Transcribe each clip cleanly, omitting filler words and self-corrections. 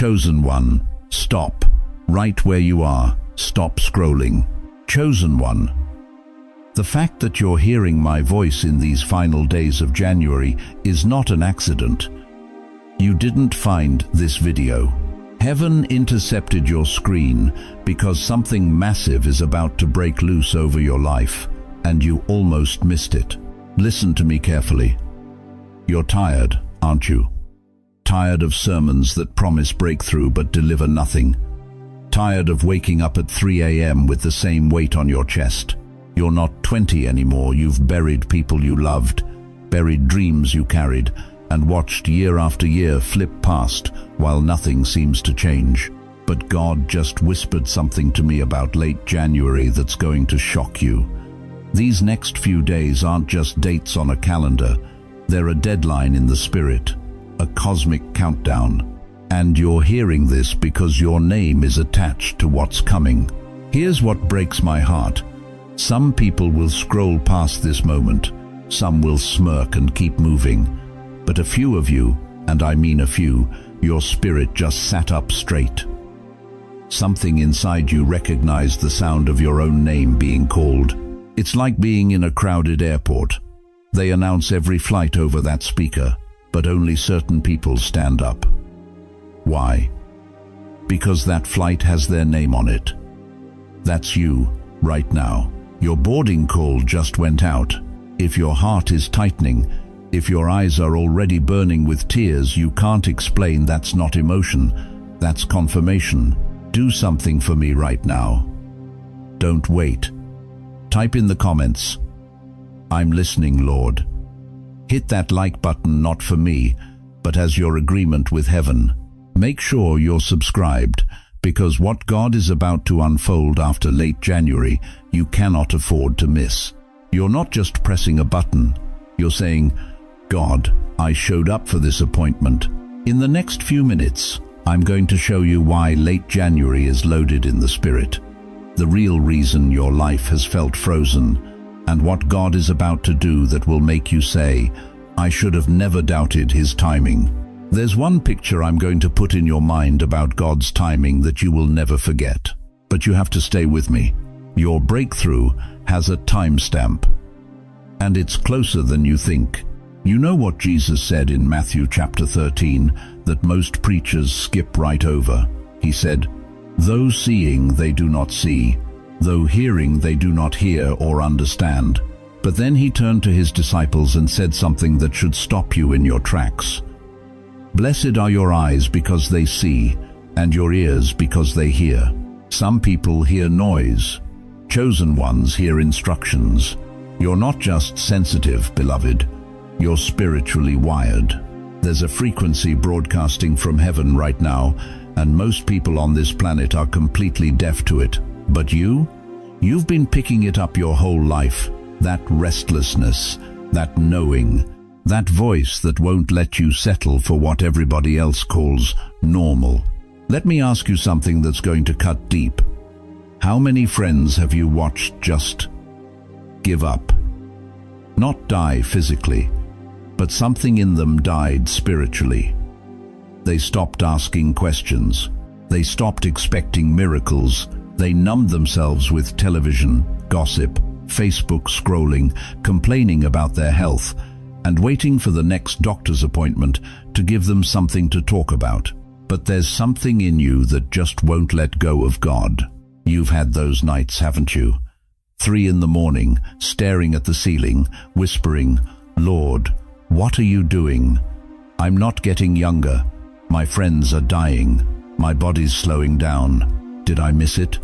Chosen one, stop. Right where you are, stop scrolling. Chosen one. The fact that you're hearing my voice in these final days of January is not an accident. You didn't find this video. Heaven intercepted your screen because something massive is about to break loose over your life, and you almost missed it. Listen to me carefully. You're tired, aren't you? Tired of sermons that promise breakthrough but deliver nothing. Tired of waking up at 3 a.m. with the same weight on your chest. You're not 20 anymore. You've buried people you loved, buried dreams you carried, and watched year after year flip past while nothing seems to change. But God just whispered something to me about late January that's going to shock you. These next few days aren't just dates on a calendar. They're a deadline in the spirit, a cosmic countdown. And you're hearing this because your name is attached to what's coming. Here's what breaks my heart. Some people will scroll past this moment. Some will smirk and keep moving. But a few of you, and I mean a few, your spirit just sat up straight. Something inside you recognized the sound of your own name being called. It's like being in a crowded airport. They announce every flight over that speaker, but only certain people stand up. Why? Because that flight has their name on it. That's you, right now. Your boarding call just went out. If your heart is tightening, if your eyes are already burning with tears, you can't explain. That's not emotion, that's confirmation. Do something for me right now. Don't wait. Type in the comments, "I'm listening, Lord." Hit that like button not for me, but as your agreement with heaven. Make sure you're subscribed, because what God is about to unfold after late January, you cannot afford to miss. You're not just pressing a button, you're saying, "God, I showed up for this appointment." In the next few minutes, I'm going to show you why late January is loaded in the spirit, the real reason your life has felt frozen, and what God is about to do that will make you say, "I should have never doubted His timing." There's one picture I'm going to put in your mind about God's timing that you will never forget. But you have to stay with me. Your breakthrough has a timestamp, and it's closer than you think. You know what Jesus said in Matthew chapter 13 that most preachers skip right over. He said, "Though seeing they do not see, though hearing they do not hear or understand." But then he turned to his disciples and said something that should stop you in your tracks. "Blessed are your eyes because they see, and your ears because they hear." Some people hear noise. Chosen ones hear instructions. You're not just sensitive, beloved. You're spiritually wired. There's a frequency broadcasting from heaven right now, and most people on this planet are completely deaf to it. But you've been picking it up your whole life. That restlessness, that knowing, that voice that won't let you settle for what everybody else calls normal. Let me ask you something that's going to cut deep. How many friends have you watched just give up? Not die physically, but something in them died spiritually. They stopped asking questions. They stopped expecting miracles. They numbed themselves with television, gossip, Facebook scrolling, complaining about their health, and waiting for the next doctor's appointment to give them something to talk about. But there's something in you that just won't let go of God. You've had those nights, haven't you? 3 in the morning, staring at the ceiling, whispering, "Lord, what are you doing? I'm not getting younger. My friends are dying. My body's slowing down. Did I miss it?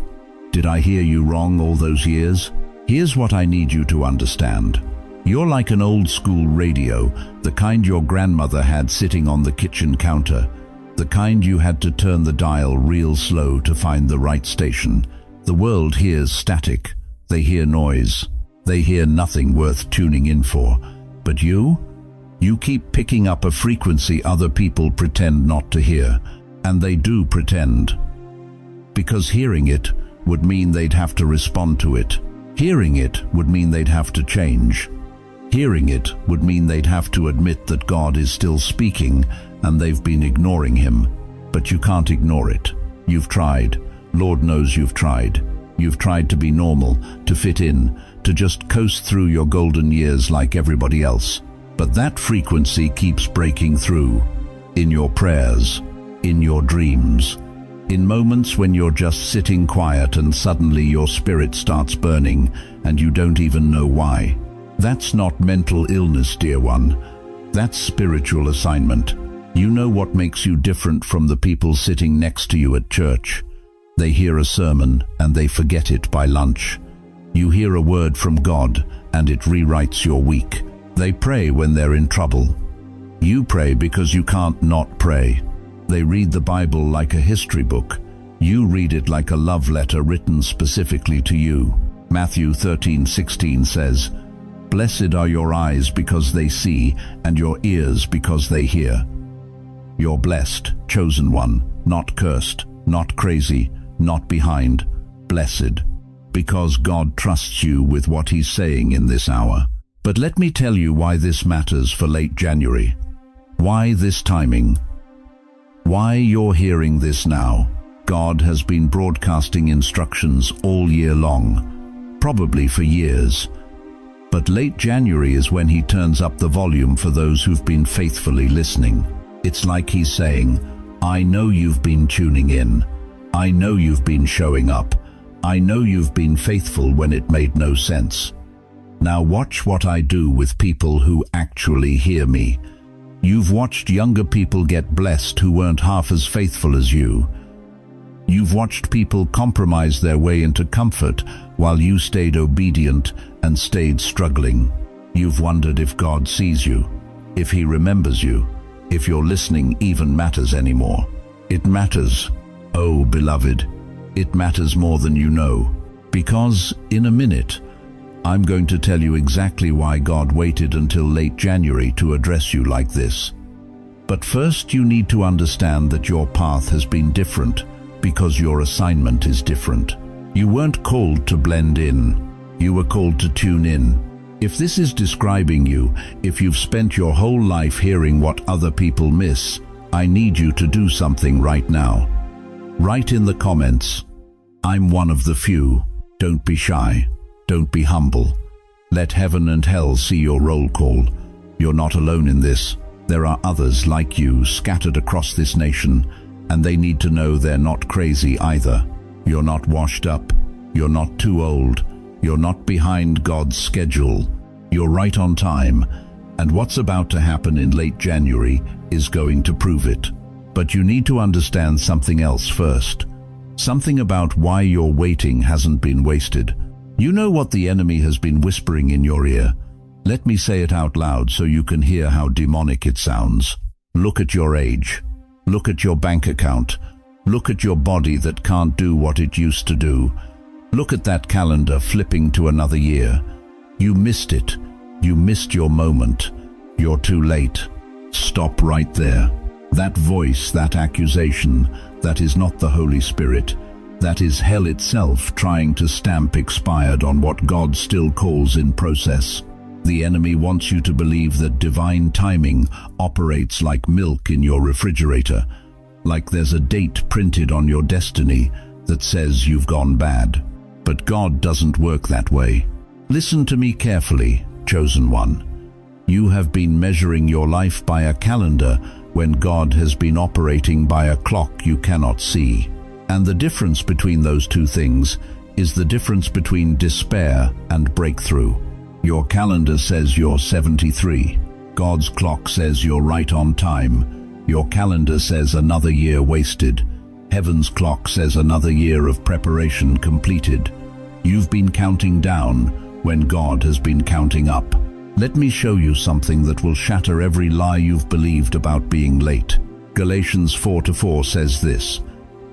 Did I hear you wrong all those years?" Here's what I need you to understand. You're like an old school radio, the kind your grandmother had sitting on the kitchen counter, the kind you had to turn the dial real slow to find the right station. The world hears static. They hear noise. They hear nothing worth tuning in for. But you keep picking up a frequency other people pretend not to hear, and they do pretend. Because hearing it would mean they'd have to respond to it. Hearing it would mean they'd have to change. Hearing it would mean they'd have to admit that God is still speaking and they've been ignoring Him. but you can't ignore it. You've tried. Lord knows you've tried. You've tried to be normal, to fit in, to just coast through your golden years like everybody else. But that frequency keeps breaking through. In your prayers, in your dreams, in moments when you're just sitting quiet and suddenly your spirit starts burning and you don't even know why. That's not mental illness, dear one. That's spiritual assignment. You know what makes you different from the people sitting next to you at church? They hear a sermon and they forget it by lunch. You hear a word from God and it rewrites your week. They pray when they're in trouble. You pray because you can't not pray. They read the Bible like a history book. You read it like a love letter written specifically to you. Matthew 13:16 says, "Blessed are your eyes because they see, and your ears because they hear." You're blessed, chosen one, not cursed, not crazy, not behind, blessed, because God trusts you with what He's saying in this hour. But let me tell you why this matters for late January. Why this timing? Why you're hearing this now? God has been broadcasting instructions all year long, probably for years. But late January is when He turns up the volume for those who've been faithfully listening. It's like He's saying, I know you've been tuning in. I know you've been showing up. I know you've been faithful when it made no sense. Now watch what I do with people who actually hear me. You've watched younger people get blessed who weren't half as faithful as you. You've watched people compromise their way into comfort while you stayed obedient and stayed struggling. You've wondered if God sees you, if He remembers you, if your listening even matters anymore. It matters, oh beloved, it matters more than you know. Because in a minute, I'm going to tell you exactly why God waited until late January to address you like this. But first you need to understand that your path has been different because your assignment is different. You weren't called to blend in. You were called to tune in. If this is describing you, if you've spent your whole life hearing what other people miss, I need you to do something right now. Write in the comments, I'm one of the few. Don't be shy. Don't be humble. Let heaven and hell see your roll call. You're not alone in this. There are others like you scattered across this nation, and they need to know they're not crazy either. You're not washed up. You're not too old. You're not behind God's schedule. You're right on time, and what's about to happen in late January is going to prove it. But you need to understand something else first. Something about why your waiting hasn't been wasted. You know what the enemy has been whispering in your ear. Let me say it out loud so you can hear how demonic it sounds. Look at your age. Look at your bank account. Look at your body that can't do what it used to do. Look at that calendar flipping to another year. You missed it. You missed your moment. You're too late. Stop right there. That voice, that accusation, that is not the Holy Spirit. That is hell itself trying to stamp expired on what God still calls in process. The enemy wants you to believe that divine timing operates like milk in your refrigerator, like there's a date printed on your destiny that says you've gone bad. But God doesn't work that way. Listen to me carefully, chosen one. You have been measuring your life by a calendar when God has been operating by a clock you cannot see. And the difference between those two things is the difference between despair and breakthrough. Your calendar says you're 73. God's clock says you're right on time. Your calendar says another year wasted. Heaven's clock says another year of preparation completed. You've been counting down when God has been counting up. Let me show you something that will shatter every lie you've believed about being late. Galatians 4:4 says this,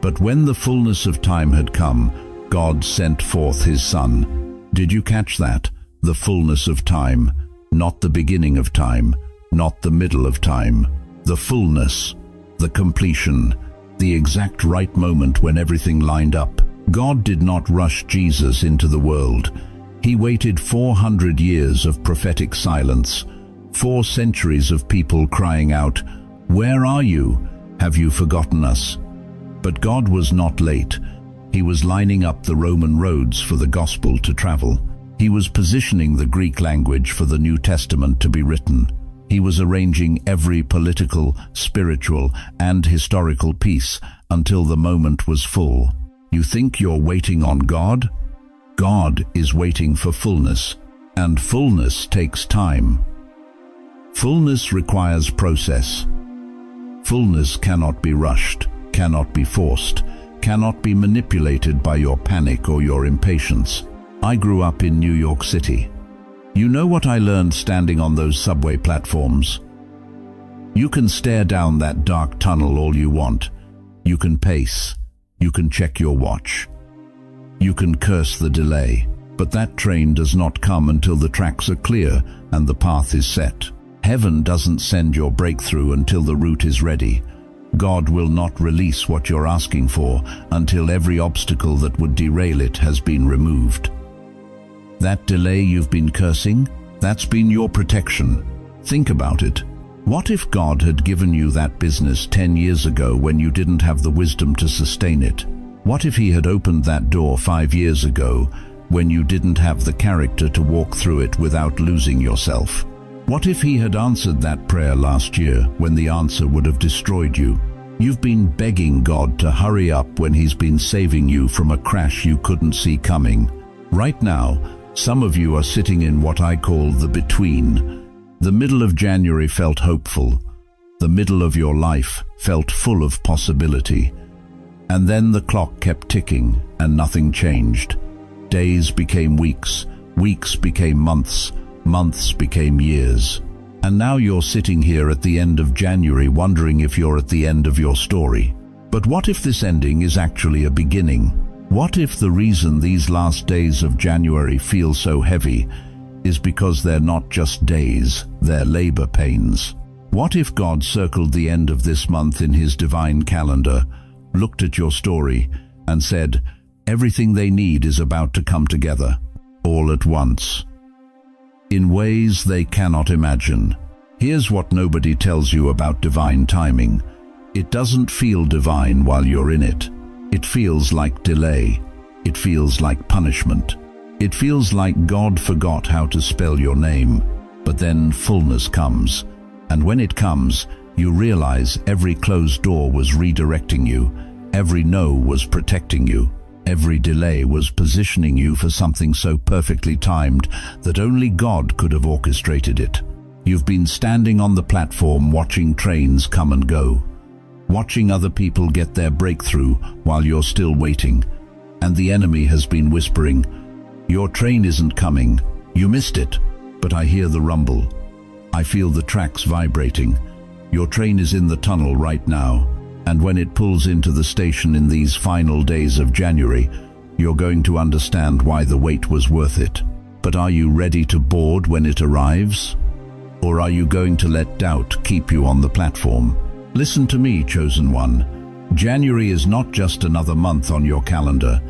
"But when the fullness of time had come, God sent forth His Son." Did you catch that? The fullness of time, not the beginning of time, not the middle of time. The fullness, the completion, the exact right moment when everything lined up. God did not rush Jesus into the world. He waited 400 years of prophetic silence, 4 centuries of people crying out, "Where are you?" Have you forgotten us? But God was not late. He was lining up the Roman roads for the gospel to travel. He was positioning the Greek language for the New Testament to be written. He was arranging every political, spiritual, and historical piece until the moment was full. You think you're waiting on God? God is waiting for fullness, and fullness takes time. Fullness requires process. Fullness cannot be rushed, cannot be forced, cannot be manipulated by your panic or your impatience. I grew up in New York City. You know what I learned standing on those subway platforms? You can stare down that dark tunnel all you want. You can pace. You can check your watch. You can curse the delay. But that train does not come until the tracks are clear and the path is set. Heaven doesn't send your breakthrough until the route is ready. God will not release what you're asking for until every obstacle that would derail it has been removed. That delay you've been cursing, that's been your protection. Think about it. What if God had given you that business 10 years ago when you didn't have the wisdom to sustain it? What if He had opened that door 5 years ago when you didn't have the character to walk through it without losing yourself? What if He had answered that prayer last year when the answer would have destroyed you? You've been begging God to hurry up when He's been saving you from a crash you couldn't see coming. Right now, some of you are sitting in what I call the between. The middle of January felt hopeful. The middle of your life felt full of possibility. And then the clock kept ticking and nothing changed. Days became weeks, weeks became months, months became years. And now you're sitting here at the end of January wondering if you're at the end of your story. But what if this ending is actually a beginning? What if the reason these last days of January feel so heavy is because they're not just days, they're labor pains? What if God circled the end of this month in His divine calendar, looked at your story, and said, everything they need is about to come together, all at once, in ways they cannot imagine? Here's what nobody tells you about divine timing. It doesn't feel divine while you're in it. It feels like delay. It feels like punishment. It feels like God forgot how to spell your name. But then fullness comes. And when it comes, you realize every closed door was redirecting you. Every no was protecting you. Every delay was positioning you for something so perfectly timed that only God could have orchestrated it. You've been standing on the platform watching trains come and go, watching other people get their breakthrough while you're still waiting. And the enemy has been whispering, your train isn't coming, you missed it. But I hear the rumble. I feel the tracks vibrating. Your train is in the tunnel right now. And when it pulls into the station in these final days of January, you're going to understand why the wait was worth it. But are you ready to board when it arrives? Or are you going to let doubt keep you on the platform? Listen to me, chosen one. January is not just another month on your calendar.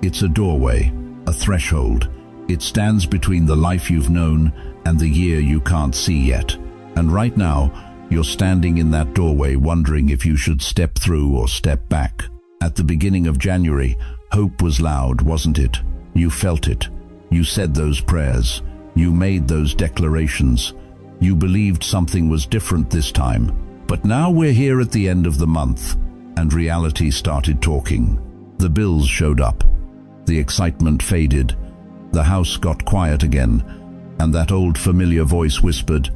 It's a doorway, a threshold. It stands between the life you've known and the year you can't see yet. And right now, you're standing in that doorway wondering if you should step through or step back. At the beginning of January, hope was loud, wasn't it? You felt it. You said those prayers. You made those declarations. You believed something was different this time. But now we're here at the end of the month, and reality started talking. The bills showed up. The excitement faded. The house got quiet again, and that old familiar voice whispered,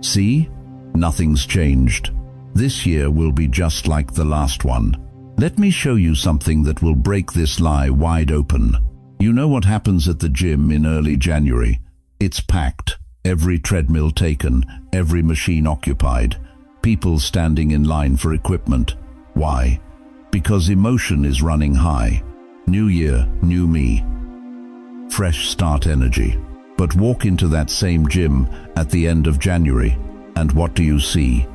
"See? Nothing's changed. This year will be just like the last one. Let me show you something that will break this lie wide open." You know what happens at the gym in early January? It's packed. Every treadmill taken, every machine occupied. People standing in line for equipment. Why? Because emotion is running high. New year, new me. Fresh start energy. But walk into that same gym at the end of January, and what do you see?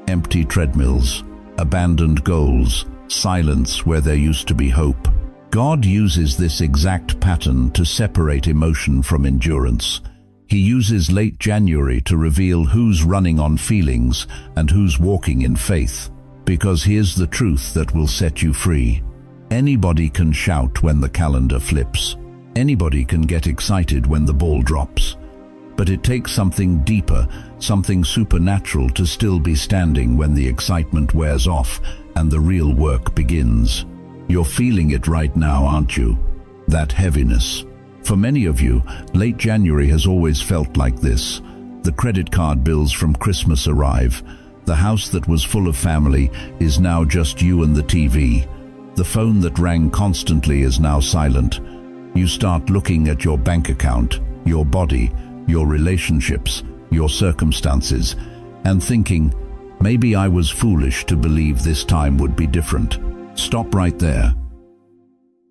Empty treadmills, abandoned goals, silence where there used to be hope. God uses this exact pattern to separate emotion from endurance. He uses late January to reveal who's running on feelings and who's walking in faith. Because here's the truth that will set you free. Anybody can shout when the calendar flips. Anybody can get excited when the ball drops. But it takes something deeper, something supernatural to still be standing when the excitement wears off and the real work begins. You're feeling it right now, aren't you? That heaviness. For many of you, late January has always felt like this. The credit card bills from Christmas arrive. The house that was full of family is now just you and the TV. The phone that rang constantly is now silent. You start looking at your bank account, your body, your relationships, your circumstances, and thinking, maybe I was foolish to believe this time would be different. Stop right there.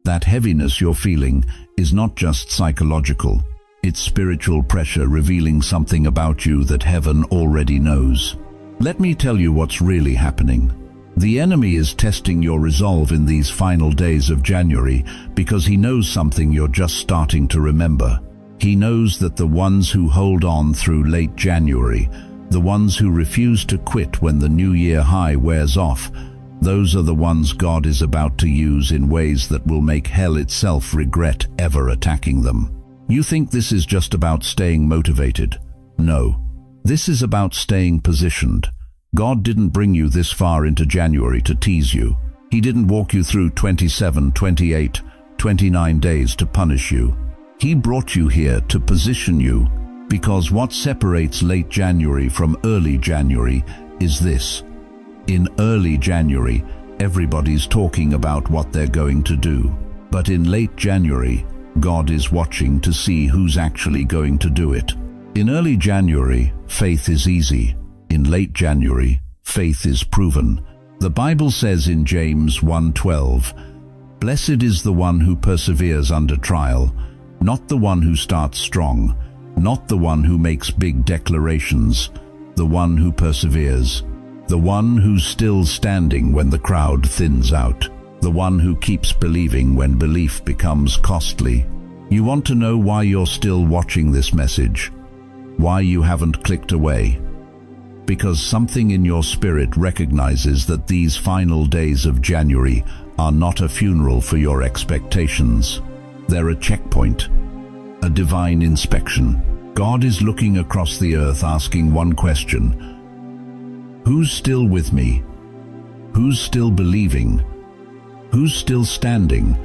That heaviness you're feeling is not just psychological. It's spiritual pressure revealing something about you that heaven already knows. Let me tell you what's really happening. The enemy is testing your resolve in these final days of January because he knows something you're just starting to remember. He knows that the ones who hold on through late January, the ones who refuse to quit when the New Year high wears off, those are the ones God is about to use in ways that will make hell itself regret ever attacking them. You think this is just about staying motivated? No. This is about staying positioned. God didn't bring you this far into January to tease you. He didn't walk you through 27, 28, 29 days to punish you. He brought you here to position you, because what separates late January from early January is this. In early January, everybody's talking about what they're going to do. But in late January, God is watching to see who's actually going to do it. In early January, faith is easy. In late January, faith is proven. The Bible says in James 1:12, "Blessed is the one who perseveres under trial, not the one who starts strong, not the one who makes big declarations, the one who perseveres, the one who's still standing when the crowd thins out, the one who keeps believing when belief becomes costly." You want to know why you're still watching this message? Why you haven't clicked away? Because something in your spirit recognizes that these final days of January are not a funeral for your expectations. They're a checkpoint, a divine inspection. God is looking across the earth asking one question: who's still with me? Who's still believing? Who's still standing?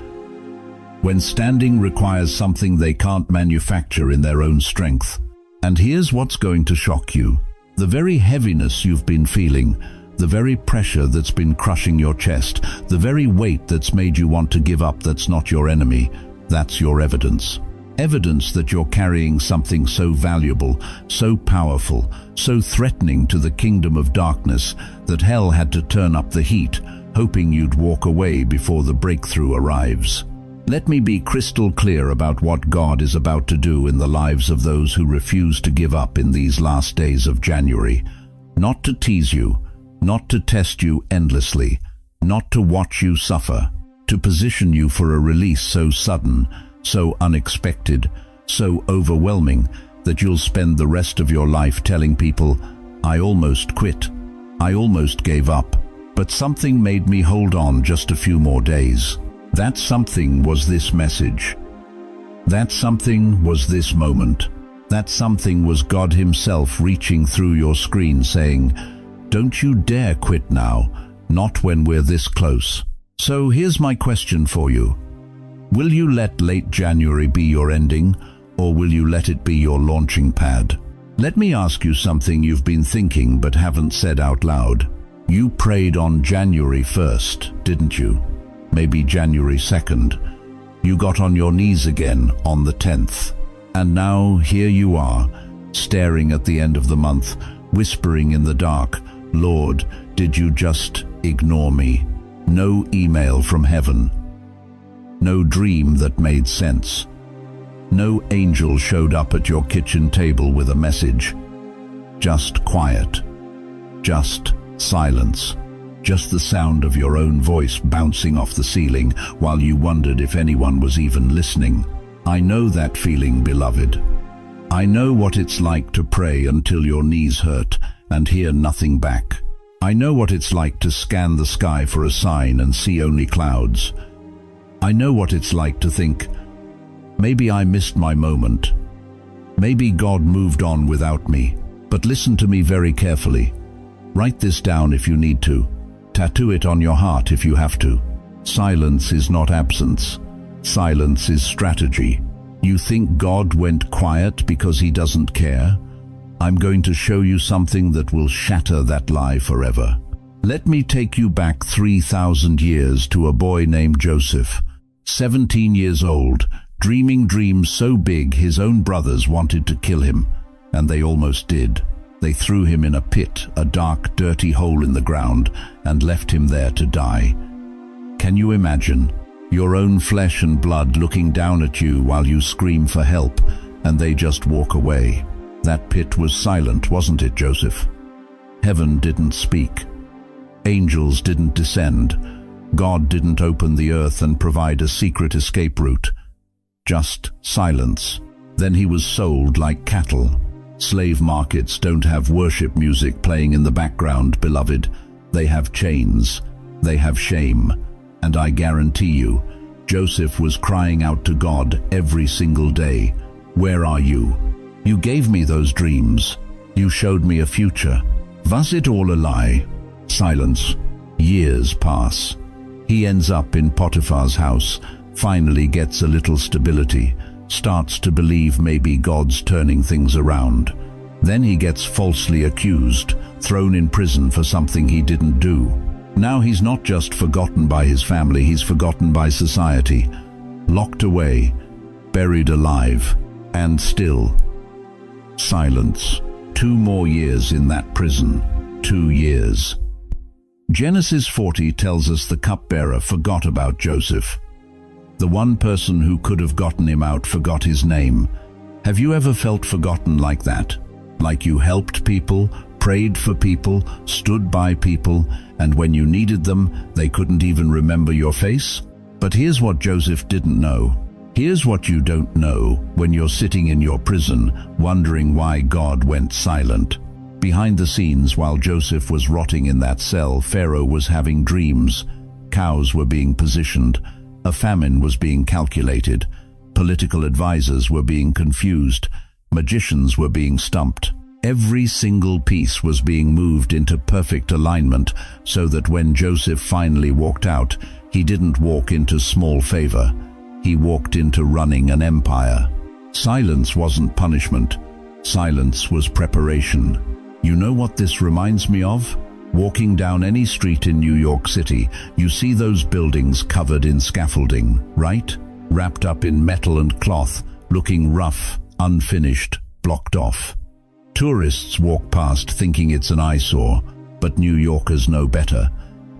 When standing requires something they can't manufacture in their own strength. And here's what's going to shock you. The very heaviness you've been feeling, the very pressure that's been crushing your chest, the very weight that's made you want to give up that's not your enemy, that's your evidence. Evidence that you're carrying something so valuable, so powerful, so threatening to the kingdom of darkness that hell had to turn up the heat, hoping you'd walk away before the breakthrough arrives. Let me be crystal clear about what God is about to do in the lives of those who refuse to give up in these last days of January. Not to tease you, not to test you endlessly, not to watch you suffer, to position you for a release so sudden, so unexpected, so overwhelming that you'll spend the rest of your life telling people, "I almost quit, I almost gave up, but something made me hold on just a few more days." That something was this message. That something was this moment. That something was God Himself reaching through your screen saying, "Don't you dare quit now, not when we're this close." So here's my question for you. Will you let late January be your ending, or will you let it be your launching pad? Let me ask you something you've been thinking but haven't said out loud. You prayed on January 1st, didn't you? Maybe January 2nd. You got on your knees again on the 10th. And now here you are, staring at the end of the month, whispering in the dark, "Lord, did you just ignore me?" No email from heaven. No dream that made sense. No angel showed up at your kitchen table with a message. Just quiet. Just silence. Just the sound of your own voice bouncing off the ceiling while you wondered if anyone was even listening. I know that feeling, beloved. I know what it's like to pray until your knees hurt and hear nothing back. I know what it's like to scan the sky for a sign and see only clouds. I know what it's like to think, maybe I missed my moment. Maybe God moved on without me. But listen to me very carefully. Write this down if you need to. Tattoo it on your heart if you have to. Silence is not absence. Silence is strategy. You think God went quiet because he doesn't care? I'm going to show you something that will shatter that lie forever. Let me take you back 3,000 years to a boy named Joseph, 17 years old, dreaming dreams so big his own brothers wanted to kill him, and they almost did. They threw him in a pit, a dark, dirty hole in the ground, and left him there to die. Can you imagine? Your own flesh and blood looking down at you while you scream for help, and they just walk away. That pit was silent, wasn't it, Joseph? Heaven didn't speak. Angels didn't descend. God didn't open the earth and provide a secret escape route. Just silence. Then he was sold like cattle. Slave markets don't have worship music playing in the background, beloved. They have chains. They have shame. And I guarantee you, Joseph was crying out to God every single day. Where are you? You gave me those dreams. You showed me a future. Was it all a lie? Silence. Years pass. He ends up in Potiphar's house, finally gets a little stability, starts to believe maybe God's turning things around. Then he gets falsely accused, thrown in prison for something he didn't do. Now he's not just forgotten by his family, he's forgotten by society. Locked away, buried alive, and still silence. 2 more years in that prison. 2 years. Genesis 40 tells us the cupbearer forgot about Joseph. The one person who could have gotten him out forgot his name. Have you ever felt forgotten like that? Like you helped people, prayed for people, stood by people, and when you needed them, they couldn't even remember your face? But here's what Joseph didn't know. Here's what you don't know when you're sitting in your prison, wondering why God went silent. Behind the scenes, while Joseph was rotting in that cell, Pharaoh was having dreams. Cows were being positioned. A famine was being calculated. Political advisors were being confused. Magicians were being stumped. Every single piece was being moved into perfect alignment so that when Joseph finally walked out, he didn't walk into small favor. He walked into running an empire. Silence wasn't punishment. Silence was preparation. You know what this reminds me of? Walking down any street in New York City, you see those buildings covered in scaffolding, right? Wrapped up in metal and cloth, looking rough, unfinished, blocked off. Tourists walk past thinking it's an eyesore, but New Yorkers know better.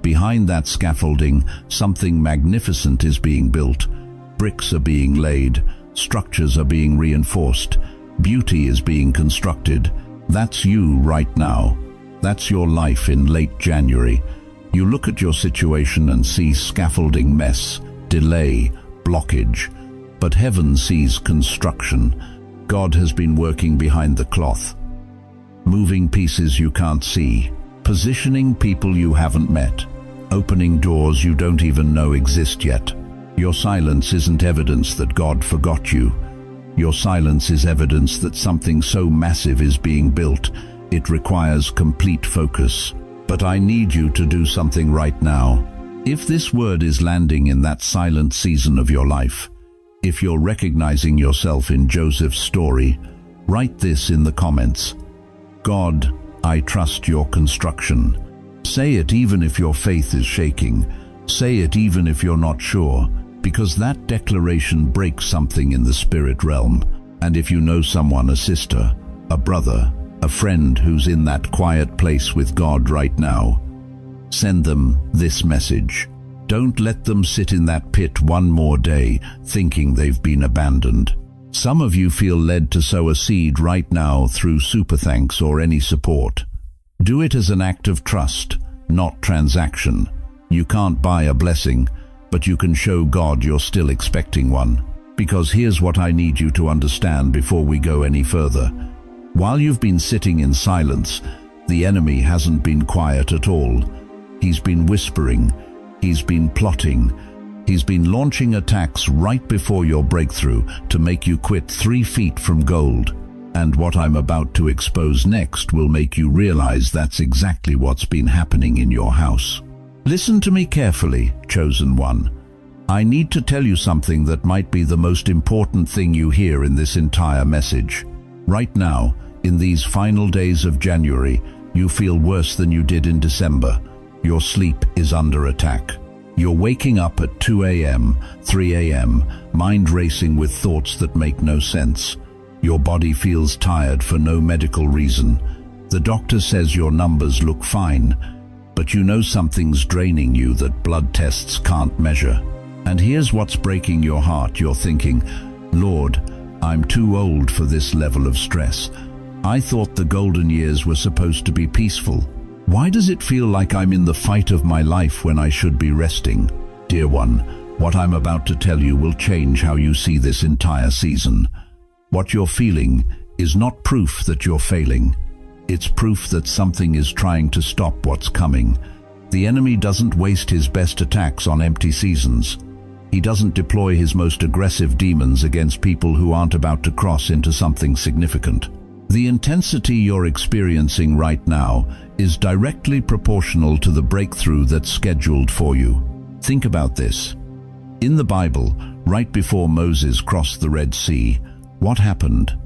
Behind that scaffolding, something magnificent is being built. Bricks are being laid, structures are being reinforced, beauty is being constructed. That's you right now. That's your life in late January. You look at your situation and see scaffolding mess, delay, blockage. But heaven sees construction. God has been working behind the cloth, moving pieces you can't see, positioning people you haven't met, opening doors you don't even know exist yet. Your silence isn't evidence that God forgot you. Your silence is evidence that something so massive is being built. It requires complete focus. But I need you to do something right now. If this word is landing in that silent season of your life, if you're recognizing yourself in Joseph's story, write this in the comments. God, I trust your construction. Say it even if your faith is shaking. Say it even if you're not sure, because that declaration breaks something in the spirit realm. And if you know someone, a sister, a brother, a friend who's in that quiet place with God right now, send them this message. Don't let them sit in that pit one more day thinking they've been abandoned. Some of you feel led to sow a seed right now through super thanks or any support. Do it as an act of trust, not transaction. You can't buy a blessing, but you can show God you're still expecting one. Because here's what I need you to understand before we go any further. While you've been sitting in silence, The enemy hasn't been quiet at all. He's been whispering. He's been plotting. He's been launching attacks right before your breakthrough to make you quit 3 feet from gold. And what I'm about to expose next will make you realize that's exactly what's been happening in your house. Listen to me carefully, chosen one. I need to tell you something that might be the most important thing you hear in this entire message. Right now, in these final days of January, you feel worse than you did in December. Your sleep is under attack. You're waking up at 2 a.m., 3 a.m., mind racing with thoughts that make no sense. Your body feels tired for no medical reason. The doctor says your numbers look fine, but you know something's draining you that blood tests can't measure. And here's what's breaking your heart. You're thinking, Lord, I'm too old for this level of stress. I thought the golden years were supposed to be peaceful. Why does it feel like I'm in the fight of my life when I should be resting? Dear one, what I'm about to tell you will change how you see this entire season. What you're feeling is not proof that you're failing. It's proof that something is trying to stop what's coming. The enemy doesn't waste his best attacks on empty seasons. He doesn't deploy his most aggressive demons against people who aren't about to cross into something significant. The intensity you're experiencing right now is directly proportional to the breakthrough that's scheduled for you. Think about this. In the Bible, right before Moses crossed the Red Sea, what happened?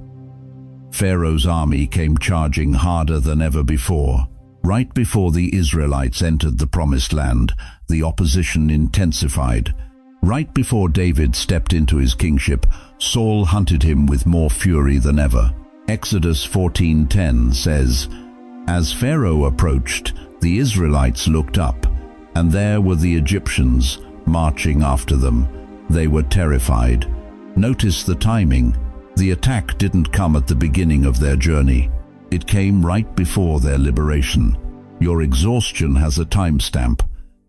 Pharaoh's army came charging harder than ever before. Right before the Israelites entered the Promised Land, the opposition intensified. Right before David stepped into his kingship, Saul hunted him with more fury than ever. Exodus 14:10 says, "As Pharaoh approached, the Israelites looked up, and there were the Egyptians marching after them. They were terrified." Notice the timing. The attack didn't come at the beginning of their journey. It came right before their liberation. Your exhaustion has a timestamp,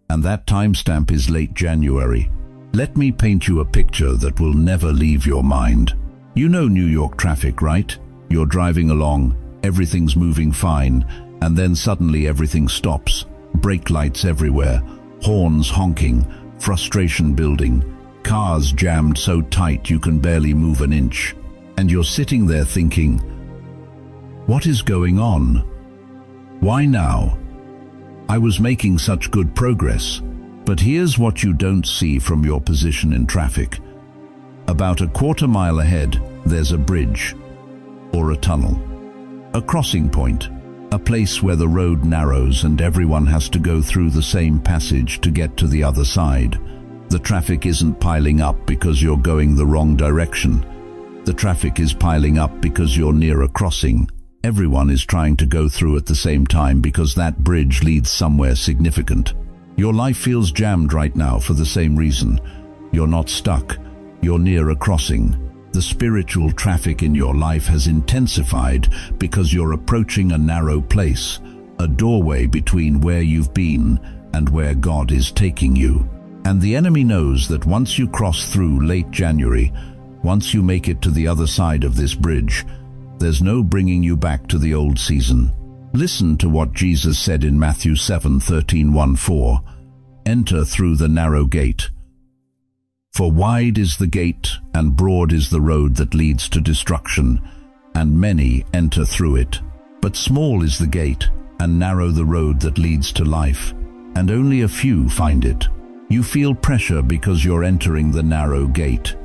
and that timestamp is late January. Let me paint you a picture that will never leave your mind. You know New York traffic, right? You're driving along, everything's moving fine, and then suddenly everything stops. Brake lights everywhere, horns honking, frustration building, cars jammed so tight you can barely move an inch. And you're sitting there thinking, what is going on? Why now? I was making such good progress. But here's what you don't see from your position in traffic. About a quarter-mile ahead, there's a bridge, or a tunnel, a crossing point, a place where the road narrows and everyone has to go through the same passage to get to the other side. The traffic isn't piling up because you're going the wrong direction. The traffic is piling up because you're near a crossing. Everyone is trying to go through at the same time because that bridge leads somewhere significant. Your life feels jammed right now for the same reason. You're not stuck. You're near a crossing. The spiritual traffic in your life has intensified because you're approaching a narrow place, a doorway between where you've been and where God is taking you. And the enemy knows that once you cross through late January, once you make it to the other side of this bridge, there's no bringing you back to the old season. Listen to what Jesus said in Matthew 7:13-14. Enter through the narrow gate. For wide is the gate and broad is the road that leads to destruction, and many enter through it. But small is the gate and narrow the road that leads to life, and only a few find it. You feel pressure because you're entering the narrow gate.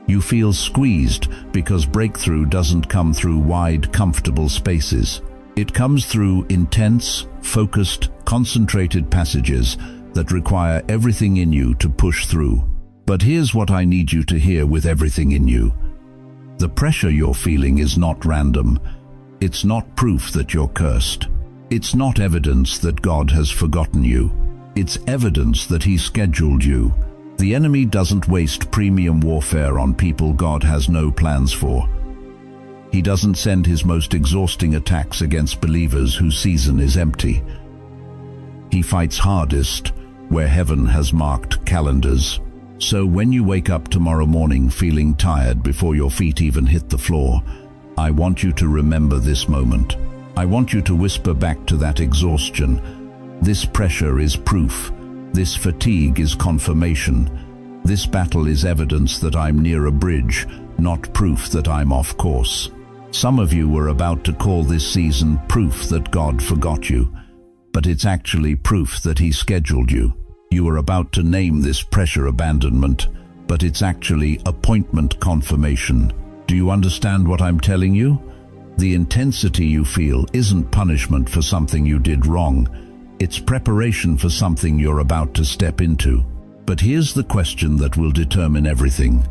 You feel squeezed because breakthrough doesn't come through wide, comfortable spaces. It comes through intense, focused, concentrated passages that require everything in you to push through. But here's what I need you to hear with everything in you. The pressure you're feeling is not random. It's not proof that you're cursed. It's not evidence that God has forgotten you. It's evidence that He scheduled you. The enemy doesn't waste premium warfare on people God has no plans for. He doesn't send his most exhausting attacks against believers whose season is empty. He fights hardest where heaven has marked calendars. So when you wake up tomorrow morning feeling tired before your feet even hit the floor, I want you to remember this moment. I want you to whisper back to that exhaustion, "This pressure is proof. This fatigue is confirmation. This battle is evidence that I'm near a bridge, not proof that I'm off course." Some of you were about to call this season proof that God forgot you, but it's actually proof that He scheduled you. You were about to name this pressure abandonment, but it's actually appointment confirmation. Do you understand what I'm telling you? The intensity you feel isn't punishment for something you did wrong. It's preparation for something you're about to step into. But here's the question that will determine everything.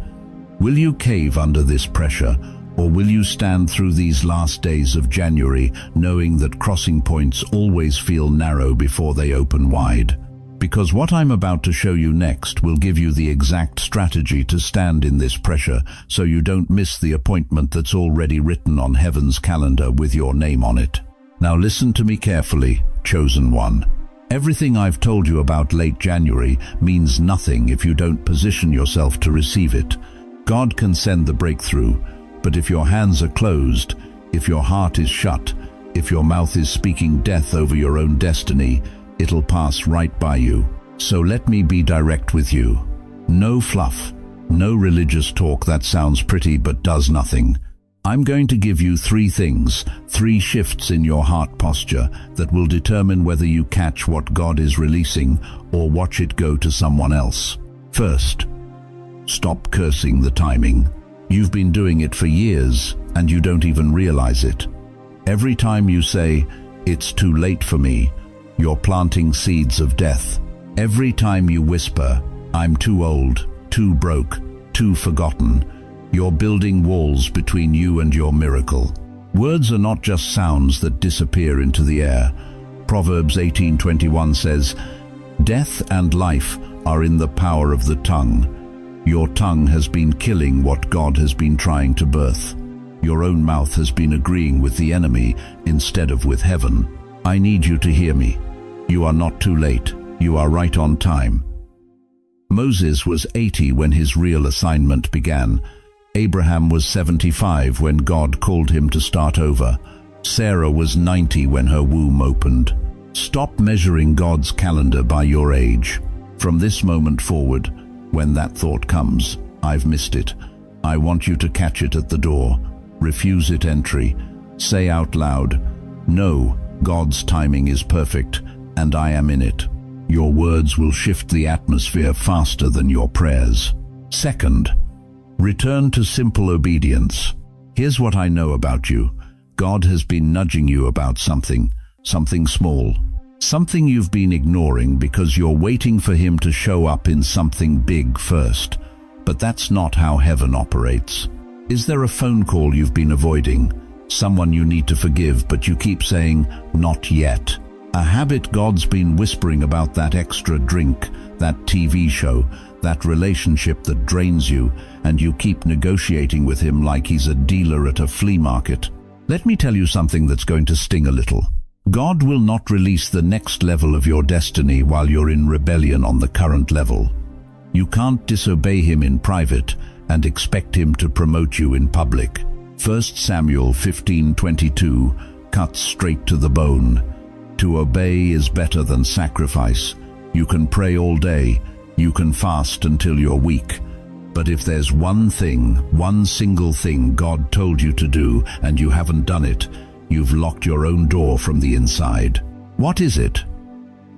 Will you cave under this pressure, or will you stand through these last days of January knowing that crossing points always feel narrow before they open wide? Because what I'm about to show you next will give you the exact strategy to stand in this pressure so you don't miss the appointment that's already written on heaven's calendar with your name on it. Now listen to me carefully, chosen one. Everything I've told you about late January means nothing if you don't position yourself to receive it. God can send the breakthrough, but if your hands are closed, if your heart is shut, if your mouth is speaking death over your own destiny, it'll pass right by you. So let me be direct with you. No fluff, no religious talk that sounds pretty but does nothing. I'm going to give you 3 things, 3 shifts in your heart posture that will determine whether you catch what God is releasing or watch it go to someone else. First, stop cursing the timing. You've been doing it for years and you don't even realize it. Every time you say, "It's too late for me," you're planting seeds of death. Every time you whisper, "I'm too old, too broke, too forgotten," you're building walls between you and your miracle. Words are not just sounds that disappear into the air. Proverbs 18:21 says, "Death and life are in the power of the tongue." Your tongue has been killing what God has been trying to birth. Your own mouth has been agreeing with the enemy instead of with heaven. I need you to hear me. You are not too late. You are right on time. Moses was 80 when his real assignment began. Abraham was 75 when God called him to start over. Sarah was 90 when her womb opened. Stop measuring God's calendar by your age. From this moment forward, when that thought comes, "I've missed it," I want you to catch it at the door. Refuse it entry. Say out loud, "No, God's timing is perfect, and I am in it." Your words will shift the atmosphere faster than your prayers. Second, return to simple obedience. Here's what I know about you. God has been nudging you about something small. Something you've been ignoring because you're waiting for Him to show up in something big first. But that's not how heaven operates. Is there a phone call you've been avoiding? Someone you need to forgive, but you keep saying, "Not yet." A habit God's been whispering about, that extra drink, that TV show, that relationship that drains you, and you keep negotiating with Him like He's a dealer at a flea market. Let me tell you something that's going to sting a little. God will not release the next level of your destiny while you're in rebellion on the current level. You can't disobey Him in private and expect Him to promote you in public. 1 Samuel 15:22 cuts straight to the bone. To obey is better than sacrifice. You can pray all day, you can fast until you're weak. But if there's one single thing God told you to do and you haven't done it, you've locked your own door from the inside. What is it?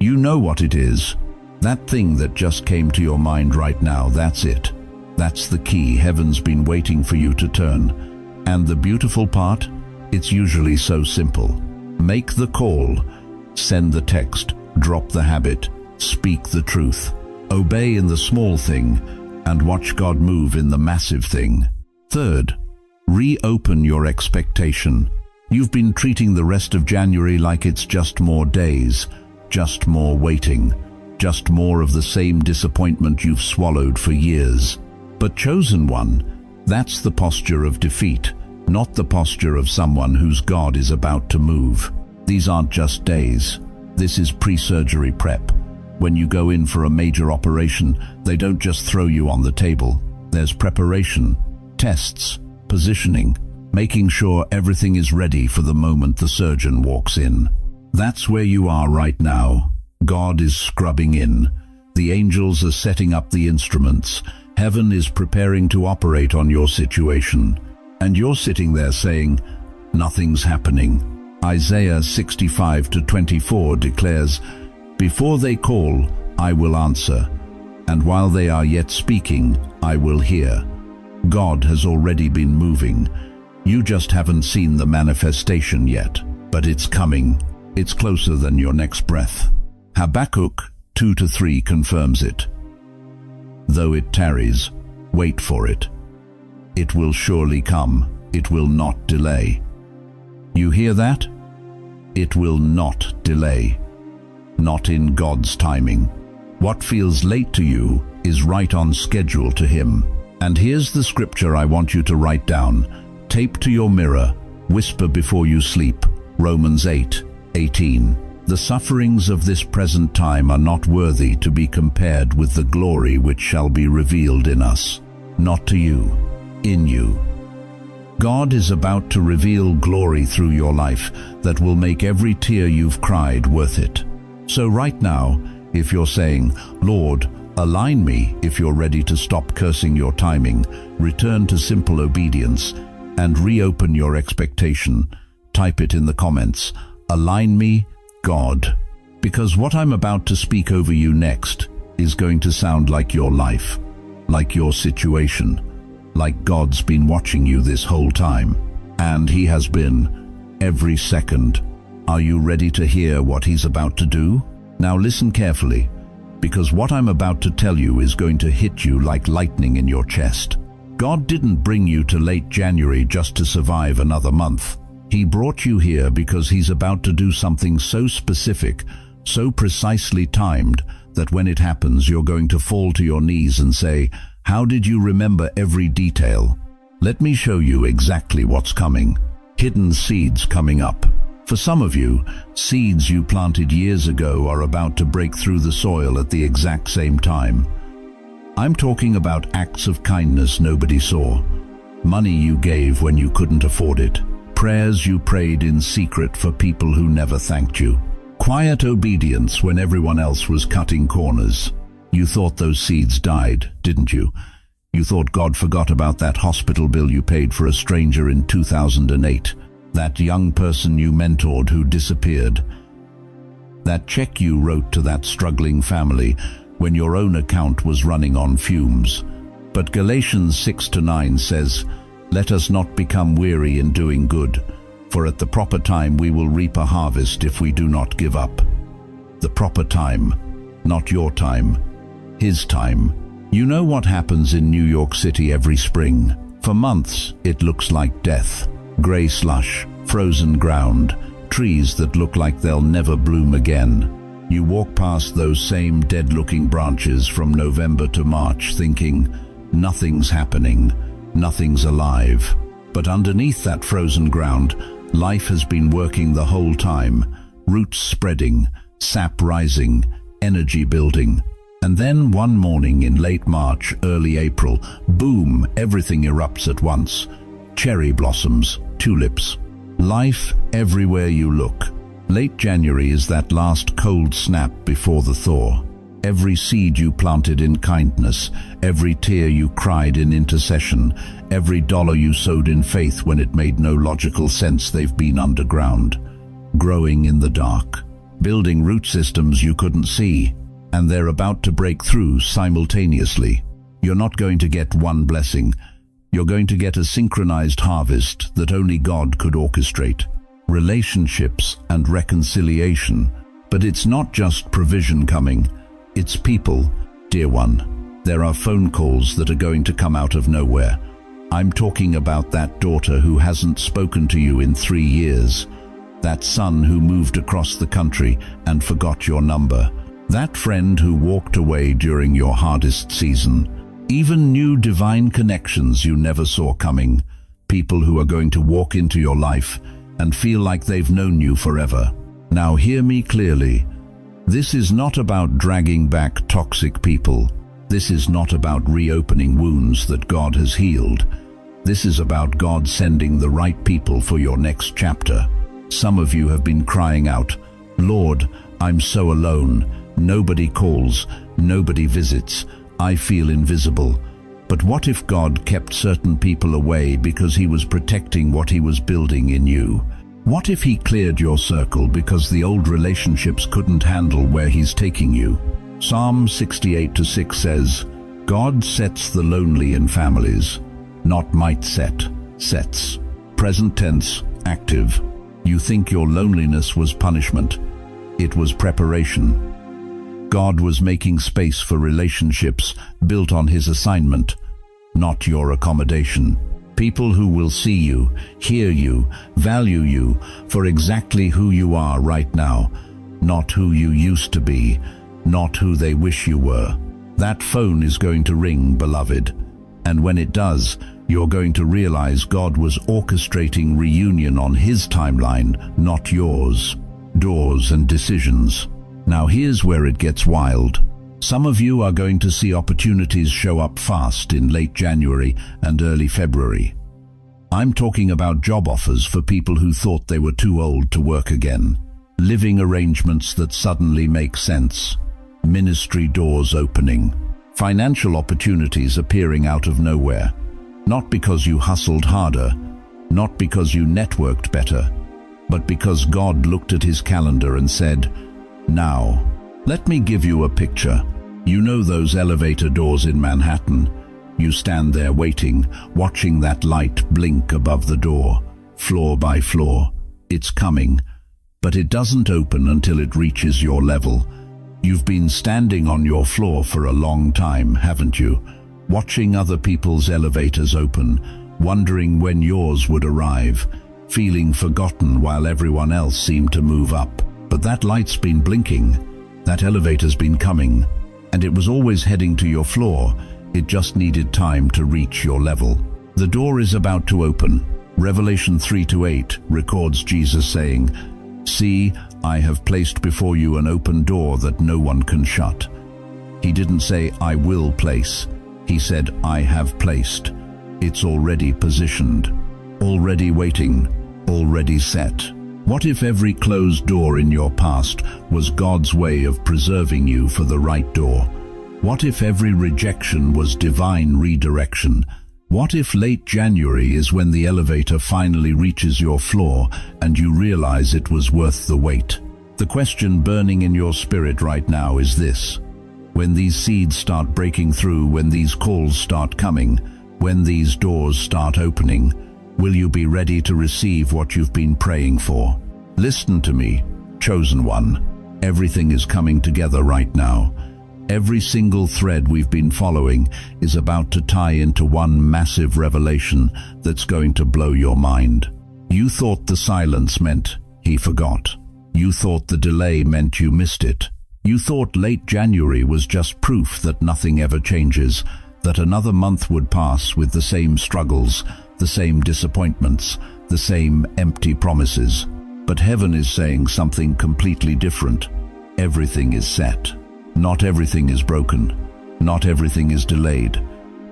You know what it is. That thing that just came to your mind right now, that's it. That's the key heaven's been waiting for you to turn. And the beautiful part? It's usually so simple. Make the call, send the text, drop the habit, speak the truth. Obey in the small thing, and watch God move in the massive thing. Third, reopen your expectation. You've been treating the rest of January like it's just more days, just more waiting, just more of the same disappointment you've swallowed for years. But chosen one, that's the posture of defeat, not the posture of someone whose God is about to move. These aren't just days. This is pre-surgery prep. When you go in for a major operation, they don't just throw you on the table. There's preparation, tests, positioning, making sure everything is ready for the moment the surgeon walks in. That's where you are right now. God is scrubbing in. The angels are setting up the instruments. Heaven is preparing to operate on your situation. And you're sitting there saying, nothing's happening. Isaiah 65:24 declares, "Before they call, I will answer, and while they are yet speaking, I will hear." God has already been moving. You just haven't seen the manifestation yet, but it's coming. It's closer than your next breath. Habakkuk 2-3 confirms it. Though it tarries, wait for it. It will surely come. It will not delay. You hear that? It will not delay. Not in God's timing. What feels late to you is right on schedule to Him. And here's the scripture I want you to write down. Tape to your mirror. Whisper before you sleep. Romans 8:18. The sufferings of this present time are not worthy to be compared with the glory which shall be revealed in us. Not to you, in you. God is about to reveal glory through your life that will make every tear you've cried worth it. So right now, if you're saying, "Lord, align me," if you're ready to stop cursing your timing, return to simple obedience, and reopen your expectation, type it in the comments. Align me, God. Because what I'm about to speak over you next is going to sound like your life, like your situation, like God's been watching you this whole time. And He has been, every second. Are you ready to hear what He's about to do? Now listen carefully, because what I'm about to tell you is going to hit you like lightning in your chest. God didn't bring you to late January just to survive another month. He brought you here because He's about to do something so specific, so precisely timed, that when it happens you're going to fall to your knees and say, "How did you remember every detail?" Let me show you exactly what's coming. Hidden seeds coming up. For some of you, seeds you planted years ago are about to break through the soil at the exact same time. I'm talking about acts of kindness nobody saw, money you gave when you couldn't afford it, prayers you prayed in secret for people who never thanked you, quiet obedience when everyone else was cutting corners. You thought those seeds died, didn't you? You thought God forgot about that hospital bill you paid for a stranger in 2008, that young person you mentored who disappeared, that check you wrote to that struggling family when your own account was running on fumes. But Galatians 6-9 says, "Let us not become weary in doing good, for at the proper time we will reap a harvest if we do not give up." The proper time, not your time, His time. You know what happens in New York City every spring? For months, it looks like death. Gray slush, frozen ground, trees that look like they'll never bloom again. You walk past those same dead-looking branches from November to March thinking, nothing's happening, nothing's alive. But underneath that frozen ground, life has been working the whole time, roots spreading, sap rising, energy building. And then one morning in late March, early April, boom, everything erupts at once. Cherry blossoms, tulips, life everywhere you look. Late January is that last cold snap before the thaw. Every seed you planted in kindness, every tear you cried in intercession, every dollar you sowed in faith when it made no logical sense, they've been underground, growing in the dark, building root systems you couldn't see, and they're about to break through simultaneously. You're not going to get one blessing. You're going to get a synchronized harvest that only God could orchestrate. Relationships and reconciliation. But it's not just provision coming. It's people, dear one. There are phone calls that are going to come out of nowhere. I'm talking about that daughter who hasn't spoken to you in 3 years. That son who moved across the country and forgot your number. That friend who walked away during your hardest season. Even new divine connections you never saw coming. People who are going to walk into your life and feel like they've known you forever. Now hear me clearly. This is not about dragging back toxic people. This is not about reopening wounds that God has healed. This is about God sending the right people for your next chapter. Some of you have been crying out, "Lord, I'm so alone. Nobody calls, nobody visits. I feel invisible." But what if God kept certain people away because He was protecting what He was building in you? What if He cleared your circle because the old relationships couldn't handle where He's taking you? Psalm 68:6 says, "God sets the lonely in families, not might set, sets." Present tense, active. You think your loneliness was punishment. It was preparation. God was making space for relationships built on His assignment, not your accommodation. People who will see you, hear you, value you for exactly who you are right now, not who you used to be, not who they wish you were. That phone is going to ring, beloved, and when it does, you're going to realize God was orchestrating reunion on His timeline, not yours. Doors and decisions. Now here's where it gets wild. Some of you are going to see opportunities show up fast in late January and early February. I'm talking about job offers for people who thought they were too old to work again. Living arrangements that suddenly make sense. Ministry doors opening. Financial opportunities appearing out of nowhere. Not because you hustled harder, not because you networked better, but because God looked at His calendar and said, "Now, let me give you a picture. You know those elevator doors in Manhattan? You stand there waiting, watching that light blink above the door, floor by floor. It's coming, but it doesn't open until it reaches your level. You've been standing on your floor for a long time, haven't you? Watching other people's elevators open, wondering when yours would arrive, feeling forgotten while everyone else seemed to move up. But that light's been blinking, that elevator's been coming, and it was always heading to your floor. It just needed time to reach your level. The door is about to open. Revelation 3:8 records Jesus saying, "See, I have placed before you an open door that no one can shut." He didn't say, "I will place." He said, "I have placed." It's already positioned, already waiting, already set. What if every closed door in your past was God's way of preserving you for the right door? What if every rejection was divine redirection? What if late January is when the elevator finally reaches your floor and you realize it was worth the wait? The question burning in your spirit right now is this: when these seeds start breaking through, when these calls start coming, when these doors start opening, will you be ready to receive what you've been praying for? Listen to me, chosen one. Everything is coming together right now. Every single thread we've been following is about to tie into one massive revelation that's going to blow your mind. You thought the silence meant He forgot. You thought the delay meant you missed it. You thought late January was just proof that nothing ever changes, that another month would pass with the same struggles, the same disappointments, the same empty promises. But heaven is saying something completely different. Everything is set. Not everything is broken. Not everything is delayed.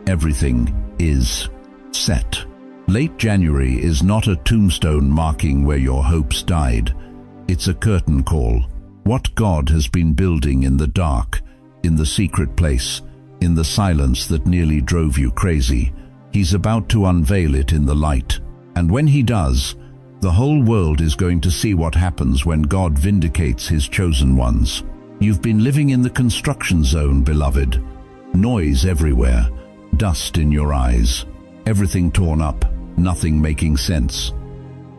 Everything is set. Late January is not a tombstone marking where your hopes died. It's a curtain call. What God has been building in the dark, in the secret place, in the silence that nearly drove you crazy, He's about to unveil it in the light. And when He does, the whole world is going to see what happens when God vindicates His chosen ones. You've been living in the construction zone, beloved. Noise everywhere, dust in your eyes, everything torn up, nothing making sense.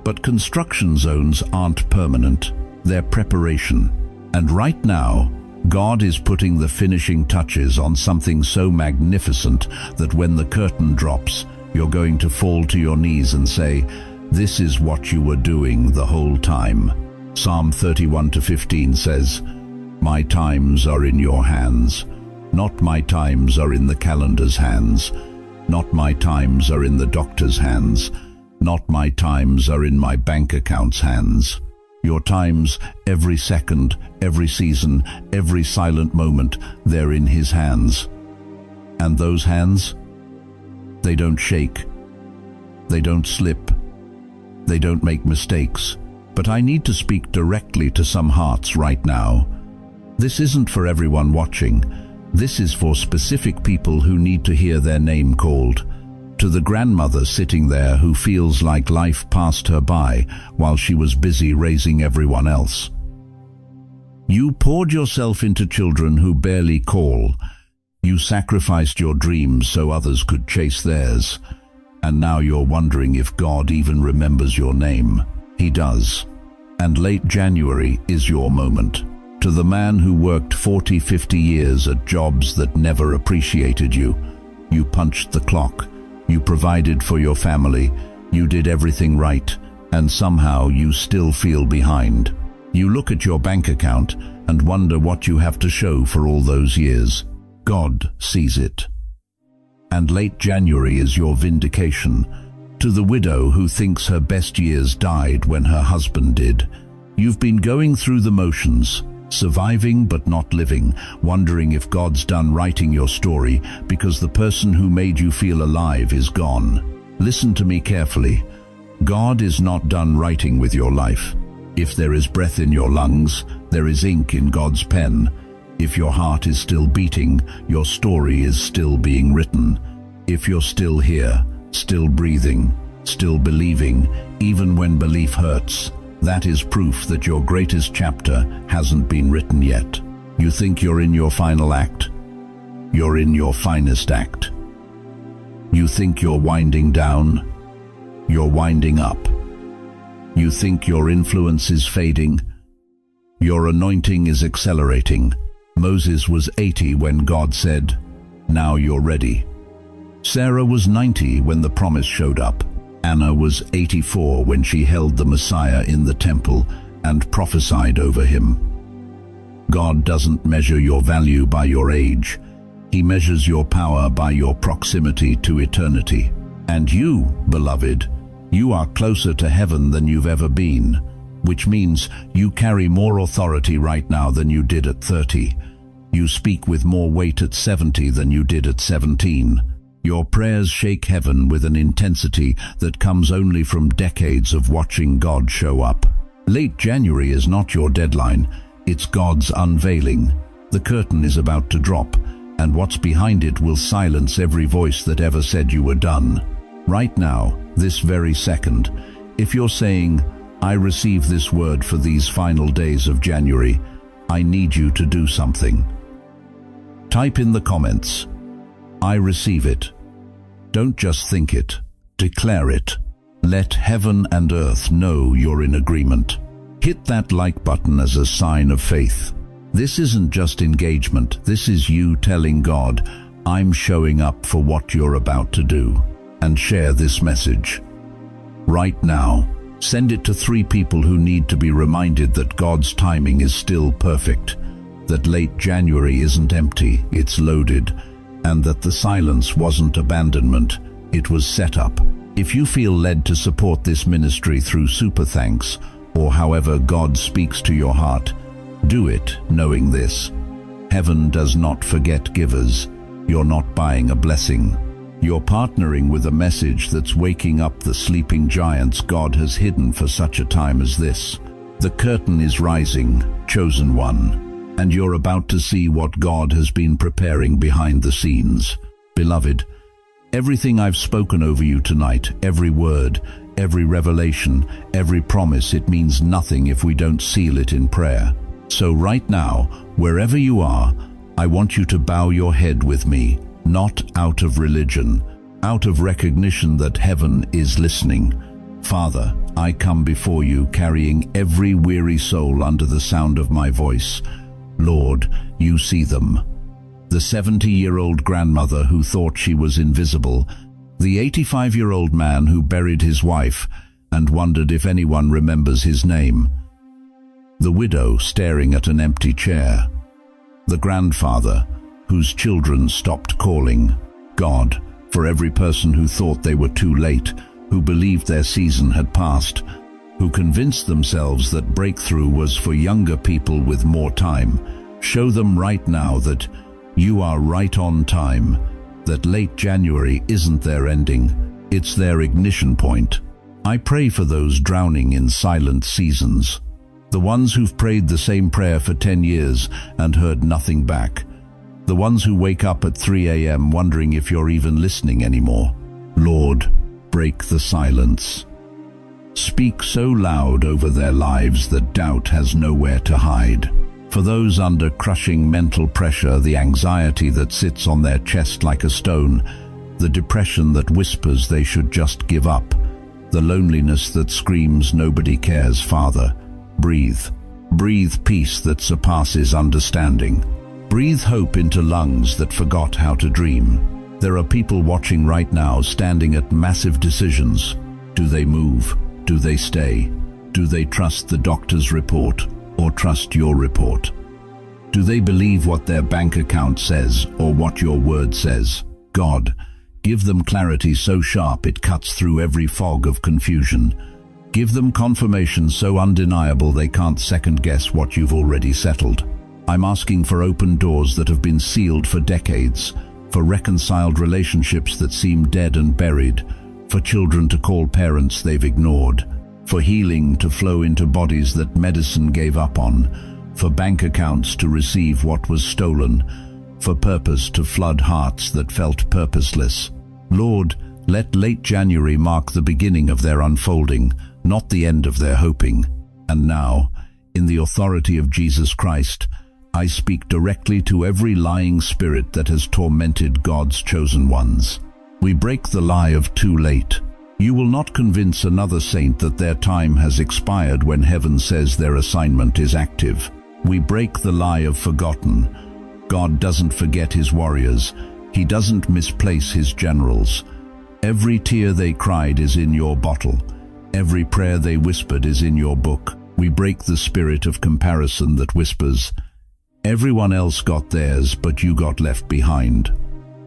But construction zones aren't permanent, they're preparation. And right now, God is putting the finishing touches on something so magnificent that when the curtain drops, you're going to fall to your knees and say, "This is what you were doing the whole time." Psalm 31:15 says, "My times are in your hands. Not my times are in the calendar's hands. Not my times are in the doctor's hands. Not my times are in my bank account's hands." Your times, every second, every season, every silent moment, they're in His hands. And those hands, they don't shake, They don't slip. They don't make mistakes. But I need to speak directly to some hearts right now. This isn't for everyone watching. This is for specific people who need to hear their name called. To the grandmother sitting there who feels like life passed her by while she was busy raising everyone else. You poured yourself into children who barely call. You sacrificed your dreams so others could chase theirs. And now you're wondering if God even remembers your name. He does. And late January is your moment. To the man who worked 40, 50 years at jobs that never appreciated you. You punched the clock. You provided for your family. You did everything right. And somehow you still feel behind. You look at your bank account and wonder what you have to show for all those years. God sees it. And late January is your vindication. To the widow who thinks her best years died when her husband did. You've been going through the motions, surviving but not living, wondering if God's done writing your story because the person who made you feel alive is gone. Listen to me carefully. God is not done writing with your life. If there is breath in your lungs, there is ink in God's pen. If your heart is still beating, your story is still being written. If you're still here, still breathing, still believing, even when belief hurts, that is proof that your greatest chapter hasn't been written yet. You think you're in your final act? You're in your finest act. You think you're winding down? You're winding up. You think your influence is fading? Your anointing is accelerating. Moses was 80 when God said, "Now you're ready." Sarah was 90 when the promise showed up. Anna was 84 when she held the Messiah in the temple and prophesied over him. God doesn't measure your value by your age. He measures your power by your proximity to eternity. And you, beloved, you are closer to heaven than you've ever been, which means you carry more authority right now than you did at 30. You speak with more weight at 70 than you did at 17. Your prayers shake heaven with an intensity that comes only from decades of watching God show up. Late January is not your deadline, it's God's unveiling. The curtain is about to drop, and what's behind it will silence every voice that ever said you were done. Right now, this very second, if you're saying, "I receive this word for these final days of January," I need you to do something. Type in the comments, "I receive it." Don't just think it, declare it. Let heaven and earth know you're in agreement. Hit that like button as a sign of faith. This isn't just engagement, this is you telling God, "I'm showing up for what you're about to do." And share this message. Right now, send it to 3 people who need to be reminded that God's timing is still perfect, that late January isn't empty, it's loaded, and that the silence wasn't abandonment, it was set up. If you feel led to support this ministry through super thanks, or however God speaks to your heart, do it knowing this. Heaven does not forget givers. You're not buying a blessing. You're partnering with a message that's waking up the sleeping giants God has hidden for such a time as this. The curtain is rising, chosen one, and you're about to see what God has been preparing behind the scenes. Beloved, everything I've spoken over you tonight, every word, every revelation, every promise, it means nothing if we don't seal it in prayer. So right now, wherever you are, I want you to bow your head with me. Not out of religion, out of recognition that heaven is listening. Father, I come before you carrying every weary soul under the sound of my voice. Lord, you see them. The 70-year-old grandmother who thought she was invisible, the 85-year-old man who buried his wife and wondered if anyone remembers his name, the widow staring at an empty chair, the grandfather whose children stopped calling. God, for every person who thought they were too late, who believed their season had passed, who convinced themselves that breakthrough was for younger people with more time, show them right now that you are right on time, that late January isn't their ending, It's their ignition point. I pray for those drowning in silent seasons, the ones who've prayed the same prayer for 10 years and heard nothing back, the ones who wake up at 3 a.m. wondering if you're even listening anymore. Lord, break the silence. Speak so loud over their lives that doubt has nowhere to hide. For those under crushing mental pressure, the anxiety that sits on their chest like a stone, the depression that whispers they should just give up, the loneliness that screams nobody cares, Father, breathe. Breathe peace that surpasses understanding. Breathe hope into lungs that forgot how to dream. There are people watching right now standing at massive decisions. Do they move? Do they stay? Do they trust the doctor's report or trust your report? Do they believe what their bank account says or what your word says? God, give them clarity so sharp it cuts through every fog of confusion. Give them confirmation so undeniable they can't second-guess what you've already settled. I'm asking for open doors that have been sealed for decades, for reconciled relationships that seem dead and buried, for children to call parents they've ignored, for healing to flow into bodies that medicine gave up on, for bank accounts to receive what was stolen, for purpose to flood hearts that felt purposeless. Lord, let late January mark the beginning of their unfolding, not the end of their hoping. And now, in the authority of Jesus Christ, I speak directly to every lying spirit that has tormented God's chosen ones. We break the lie of too late. You will not convince another saint that their time has expired when heaven says their assignment is active. We break the lie of forgotten. God doesn't forget his warriors. He doesn't misplace his generals. Every tear they cried is in your bottle. Every prayer they whispered is in your book. We break the spirit of comparison that whispers, everyone else got theirs, but you got left behind.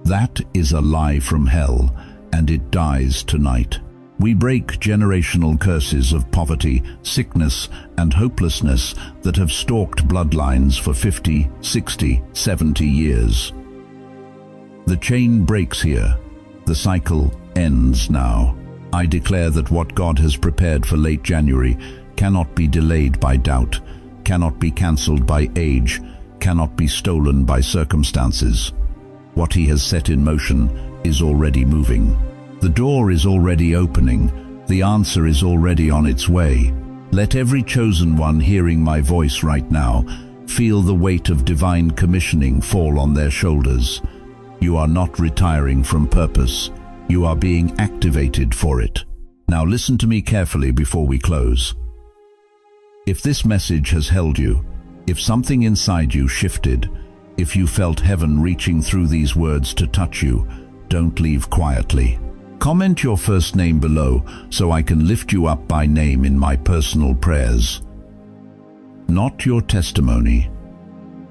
That is a lie from hell, and it dies tonight. We break generational curses of poverty, sickness, and hopelessness that have stalked bloodlines for 50, 60, 70 years. The chain breaks here. The cycle ends now. I declare that what God has prepared for late January cannot be delayed by doubt, cannot be cancelled by age, cannot be stolen by circumstances. What he has set in motion is already moving. The door is already opening. The answer is already on its way. Let every chosen one hearing my voice right now feel the weight of divine commissioning fall on their shoulders. You are not retiring from purpose. You are being activated for it. Now listen to me carefully before we close. If this message has held you, if something inside you shifted, if you felt heaven reaching through these words to touch you, don't leave quietly. Comment your first name below so I can lift you up by name in my personal prayers. Not your testimony,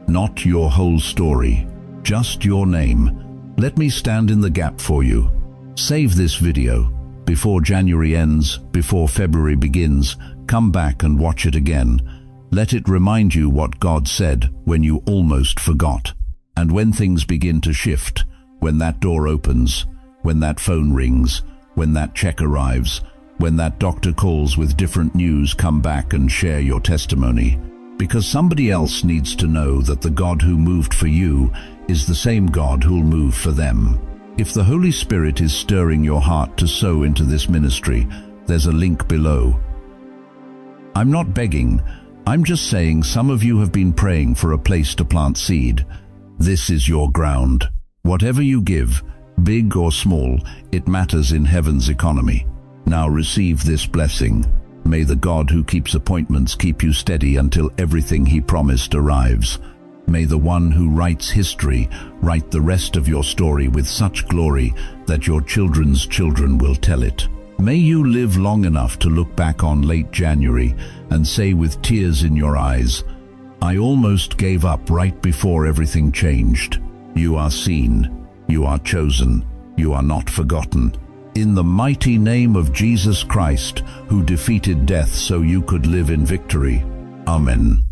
not your whole story, just your name. Let me stand in the gap for you. Save this video. Before January ends, before February begins, come back and watch it again. Let it remind you what God said when you almost forgot. And when things begin to shift, when that door opens, when that phone rings, when that check arrives, when that doctor calls with different news, come back and share your testimony. Because somebody else needs to know that the God who moved for you is the same God who'll move for them. If the Holy Spirit is stirring your heart to sow into this ministry, there's a link below. I'm not begging. I'm just saying some of you have been praying for a place to plant seed. This is your ground. Whatever you give, big or small, it matters in heaven's economy. Now receive this blessing. May the God who keeps appointments keep you steady until everything he promised arrives. May the one who writes history write the rest of your story with such glory that your children's children will tell it. May you live long enough to look back on late January and say with tears in your eyes, I almost gave up right before everything changed. You are seen, you are chosen, you are not forgotten. In the mighty name of Jesus Christ, who defeated death so you could live in victory. Amen.